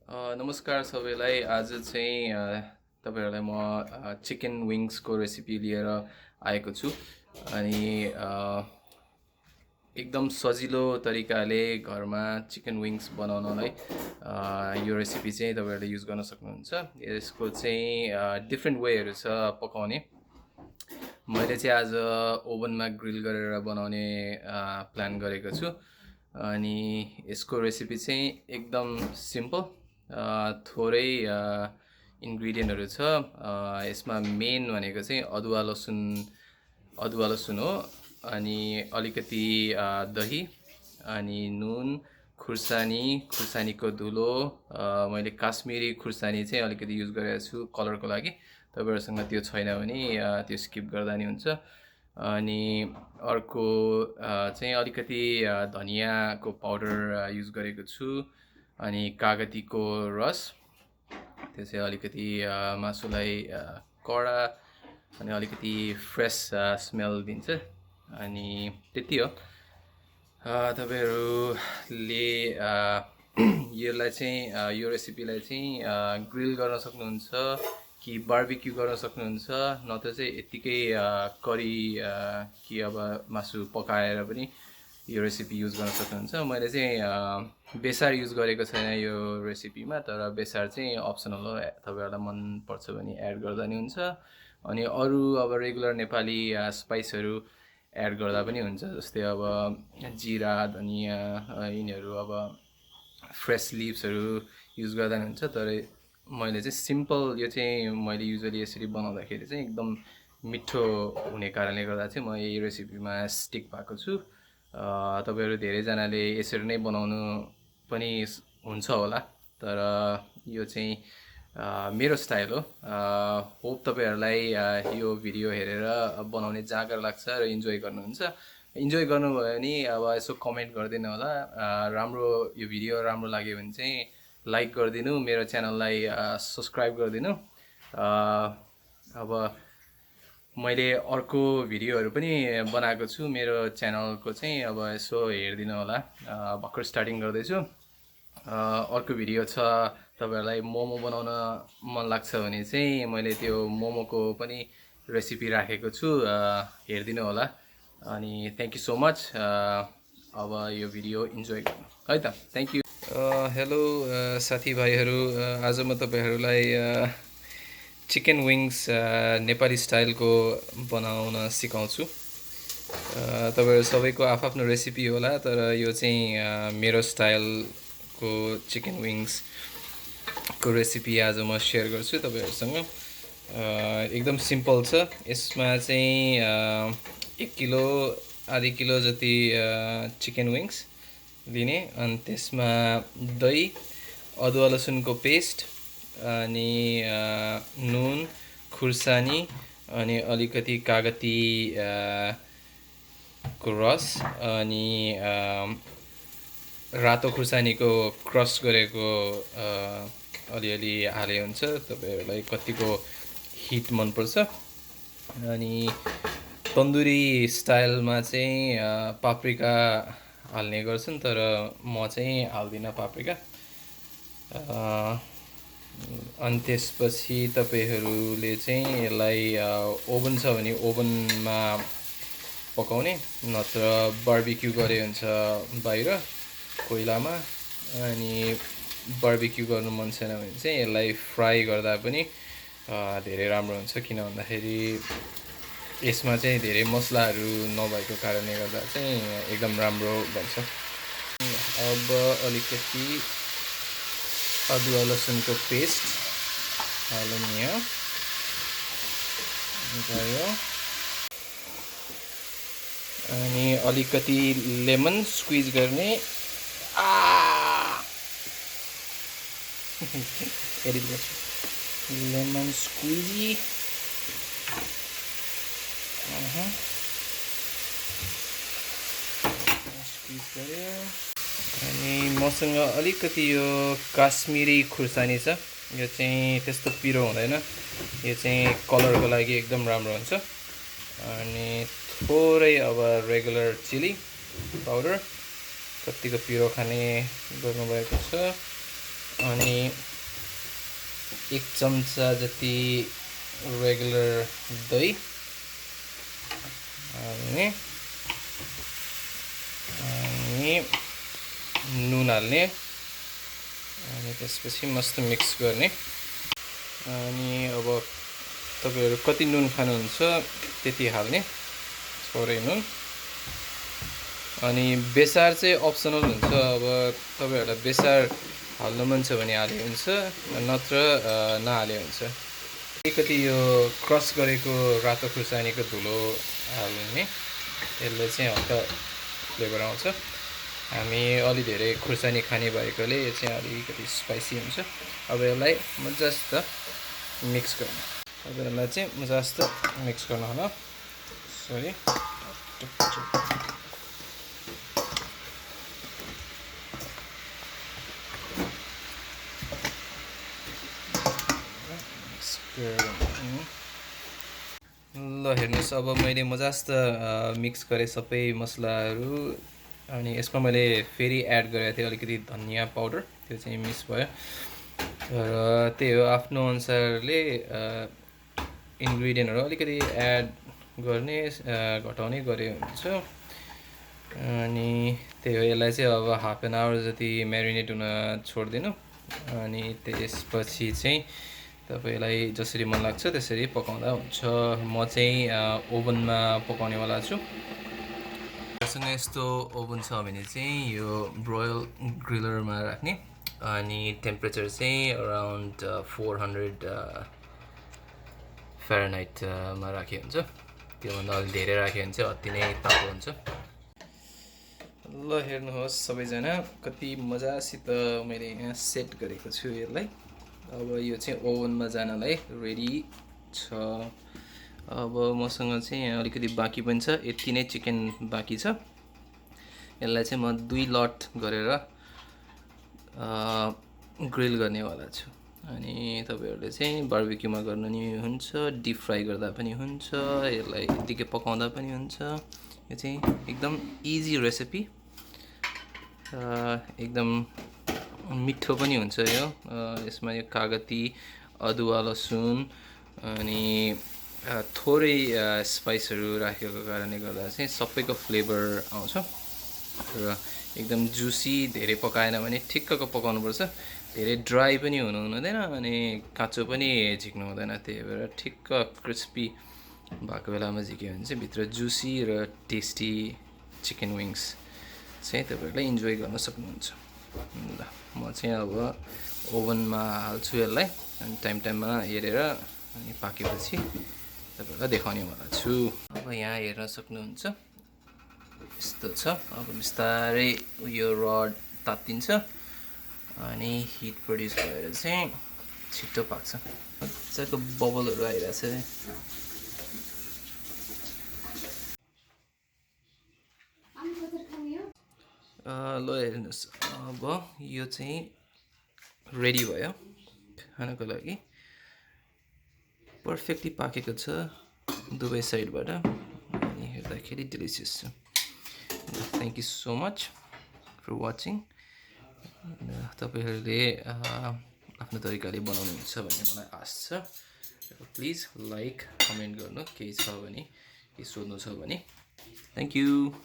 नमस्कार सबैलाई। आज चाहिँ तपाईँहरूलाई म चिकन विङ्सको रेसिपी लिएर आएको छु। अनि एकदम सजिलो तरिकाले घरमा चिकन विङ्स बनाउनलाई यो रेसिपी चाहिँ तपाईँहरूले युज गर्न सक्नुहुन्छ। यसको चाहिँ डिफ्रेन्ट वेहरू छ पकाउने। मैले चाहिँ आज ओभनमा ग्रिल गरेर बनाउने प्लान गरेको छु। अनि यसको रेसिपी चाहिँ एकदम सिम्पल, थोरै इन्ग्रिडियन्टहरू छ। यसमा मेन भनेको चाहिँ अदुवा लसुन हो। अनि अलिकति दही, अनि नुन, खुर्सानीको धुलो। मैले काश्मिरी खुर्सानी चाहिँ अलिकति युज गरेको छु कलरको लागि। तपाईँहरूसँग त्यो छैन भने त्यो स्किप गर्दा नि हुन्छ। अनि अर्को चाहिँ अलिकति धनियाको पाउडर युज गरेको छु। अनि कागतीको रस, त्यो चाहिँ अलिकति मासुलाई कडा अनि अलिकति फ्रेस स्मेल दिन्छ। अनि त्यति हो। तपाईँहरूले यसलाई चाहिँ यो रेसिपीलाई चाहिँ ग्रिल गर्न सक्नुहुन्छ कि बार्बिक्यू गर्न सक्नुहुन्छ, नत्र चाहिँ यत्तिकै करी कि अब मासु पकाएर पनि यो रेसिपी युज गर्न सक्नुहुन्छ। मैले चाहिँ बेसार युज गरेको छैन यो रेसिपीमा, तर बेसार चाहिँ अप्सनल हो, तपाईँहरूलाई मन पर्छ भने एड गर्दा नि हुन्छ। अनि अरू अब रेगुलर नेपाली स्पाइसहरू एड गर्दा पनि हुन्छ, जस्तै अब जिरा, धनिया, यिनीहरू अब फ्रेस लिभ्सहरू युज गर्दा नि हुन्छ। तर मैले चाहिँ सिम्पल, यो चाहिँ मैले युजली यसरी बनाउँदाखेरि चाहिँ एकदम मिठो हुने कारणले गर्दा चाहिँ म यही रेसिपीमा स्टिक भएको छु। तपाईँहरू धेरैजनाले यसरी नै बनाउनु पनि हुन्छ होला, तर यो चाहिँ मेरो स्टाइल हो। होप तपाईँहरूलाई यो भिडियो हेरेर बनाउने जाँगर लाग्छ र इन्जोय गर्नुहुन्छ। इन्जोय गर्नुभयो भने अब यसो कमेन्ट गरिदिनु होला। यो भिडियो राम्रो लाग्यो भने चाहिँ लाइक गरिदिनु, मेरो च्यानललाई सब्सक्राइब गरिदिनु। अब मैले अर्को भिडियोहरू पनि बनाएको छु मेरो च्यानलको चाहिँ, अब यसो हेरिदिनु होला। भर्खर स्टार्टिङ गर्दैछु। अर्को भिडियो छ, तपाईँहरूलाई मोमो बनाउन मन लाग्छ भने चाहिँ मैले त्यो मोमोको पनि रेसिपी राखेको छु, हेरिदिनु होला। अनि थ्याङ्क यू सो मच। अब यो भिडियो इन्जोय गर्नु है त। Thank you. हेलो साथीभाइहरू, आज म तपाईँहरूलाई चिकन विङ्स नेपाली स्टाइलको बनाउन सिकाउँछु। तपाईँहरू सबैको आफ्नो रेसिपी होला, तर यो चाहिँ मेरो स्टाइलको चिकन विङ्सको रेसिपी आज म सेयर गर्छु तपाईँहरूसँग। एकदम सिम्पल छ। यसमा चाहिँ 1 किलो आधी किलो जति चिकन विङ्स लिने, अनि त्यसमा दही, अदुवा लसुनको पेस्ट, अनि नुन, खुर्सानी, अनि अलिकति कागती को रस, अनि रातो खुर्सानीको क्रस गरेको अलिअलि हाले हुन्छ। तपाईँहरूलाई कतिको हिट मनपर्छ। अनि तन्दुरी स्टाइलमा चाहिँ पाप्रिका हाल्ने गर्छन्, तर म चाहिँ हाल्दिनँ पाप्रिका। अनि त्यसपछि तपाईँहरूले चाहिँ यसलाई ओभन छ भने ओभनमा पकाउने, नत्र बार्बिक्यू गरे हुन्छ बाहिर कोइलामा। अनि बार्बिक्यू गर्नु मन छैन भने चाहिँ यसलाई फ्राई गर्दा पनि धेरै राम्रो हुन्छ, किन भन्दाखेरि यसमा चाहिँ धेरै मसलाहरू नभएको कारणले गर्दा चाहिँ एकदम राम्रो बन्छ। अब अलिकति अदुवा लसुनको पेस्ट हालौँ यहाँ गयो। अनि अलिकति लेमन स्क्विज गर्ने। लेमन स्क्विजी। स्क्विज गऱ्यो। अनि मसँग अलिकति यो काश्मिरी खुर्सानी छ। यो चाहिँ त्यस्तो पिरो हुँदैन, यो चाहिँ कलरको लागि एकदम राम्रो हुन्छ। अनि थोरै अब रेगुलर चिली पाउडर, कतिको पिरो खाने गर्नुभएको छ। अनि 1 चम्चा जति रेगुलर दही अनि नुन हाल्ने अनि त्यसपछि मस्त मिक्स गर्ने। अनि अब तपाईहरु कति नुन खानुहुन्छ त्यति हाल्ने, थोरै नुन। अनि बेसार चाहिँ अप्सनल हुन्छ, अब तपाईहरुलाई बेसार हाल्नु मन छ भने हाले हुन्छ, नत्र नहाले हुन्छ। अलिकति यो क्रस गरेको रातो खुर्सानीको धुलो हाल्ने, यसले चाहिँ हल्का फ्लेभर आउँछ। हामी अलि धेरै खुर्सानी खाने भएकोले यो चाहिँ अलिकति स्पाइसी हुन्छ। अब यसलाई मजासित मिक्स गर्नु। अब यसलाई चाहिँ मजासित मिक्स गर्नु होला। सरी ल हेर्नुस्, अब मैले मजासित मिक्स गरेँ सबै मसलाहरू। अनि यसमा मैले फेरि एड गरेको थिएँ अलिकति धनिया पाउडर, त्यो चाहिँ मिस भयो। र त्यही हो, आफ्नो अनुसारले इन्ग्रिडियन्टहरू अलिकति एड गर्ने घटाउने गरे हुन्छ। अनि त्यही हो, यसलाई चाहिँ अब हाफ एन आवर जति म्यारिनेट हुन छोडिदिनु। अनि त्यसपछि चाहिँ तपाईलाई जसरी मन लाग्छ त्यसरी पकाउँदा हुन्छ। म चाहिँ ओभनमा पकाउनेवाला छु। सँग यस्तो ओभन छ भने चाहिँ यो ब्रोइल ग्रिलरमा राख्ने। अनि टेम्परेचर चाहिँ अराउन्ड 400 फ्यारेनहाइटमा राखे हुन्छ। त्योभन्दा अलि धेरै राख्यो भने चाहिँ अति नै तातो हुन्छ। ल हेर्नुहोस् सबैजना, कति मजासित मैले यहाँ सेट गरेको छु यसलाई। अब यो चाहिँ ओभनमा जानलाई रेडी छ। अब मसँग चाहिँ यहाँ अलिकति बाँकी पनि छ, यति नै चिकन बाँकी छ। यसलाई चाहिँ म 2 लट गरेर ग्रिल गर्नेवाला छु। अनि तपाईहरुले चाहिँ बार्बिक्युमा गर्न नि हुन्छ, डिप फ्राई गर्दा पनि हुन्छ, यसलाई यतिकै पकाउँदा पनि हुन्छ। यो चाहिँ एकदम इजी रेसिपी, एकदम मिठो पनि हुन्छ यो। यसमा यो कागती, अदुवा, लसुन अनि थोरै स्पाइसहरू राखेको कारणले गर्दा चाहिँ सबैको फ्लेभर आउँछ। र एकदम जुसी, धेरै पकाएन भने ठिक्कको पकाउनुपर्छ। धेरै ड्राई पनि हुनुहुँदैन अनि काँचो पनि झिक्नु हुँदैन। त्यही भएर ठिक्क क्रिस्पी भएको बेलामा झिक्यो भने चाहिँ भित्र जुसी र टेस्टी चिकन विङ्स चाहिँ तपाईहरुले इन्जोय गर्न सक्नुहुन्छ। ल म चाहिँ अब ओभनमा हाल्छु यसलाई, अनि टाइममा हेरेर अनि पाकेपछि तपाईहरुलाई देखाउनेवाला छु। अब यहाँ हेर्न सक्नुहुन्छ यस्तो छ। अब बिस्तारै यो रड तात्तिन्छ अनि हिट प्रड्युस भएर चाहिँ छिट्टो पाक्छ। मजाको बबलहरू आइरहेछ। ल हेर्नुहोस्, अब यो चाहिँ रेडी भयो खानको लागि। पर्फेक्टली पाकेको छ दुवै साइडबाट, अनि हेर्दाखेरि डिलिसियस छ। Thank you so much for watching. तपाईहरुले आफ्नो तरिकाले बनाउनुहुन्छ भन्ने मलाई आशा छ। प्लिज लाइक, कमेन्ट गर्नु, केही छ भने, केही सोध्नु छ भने। Thank you.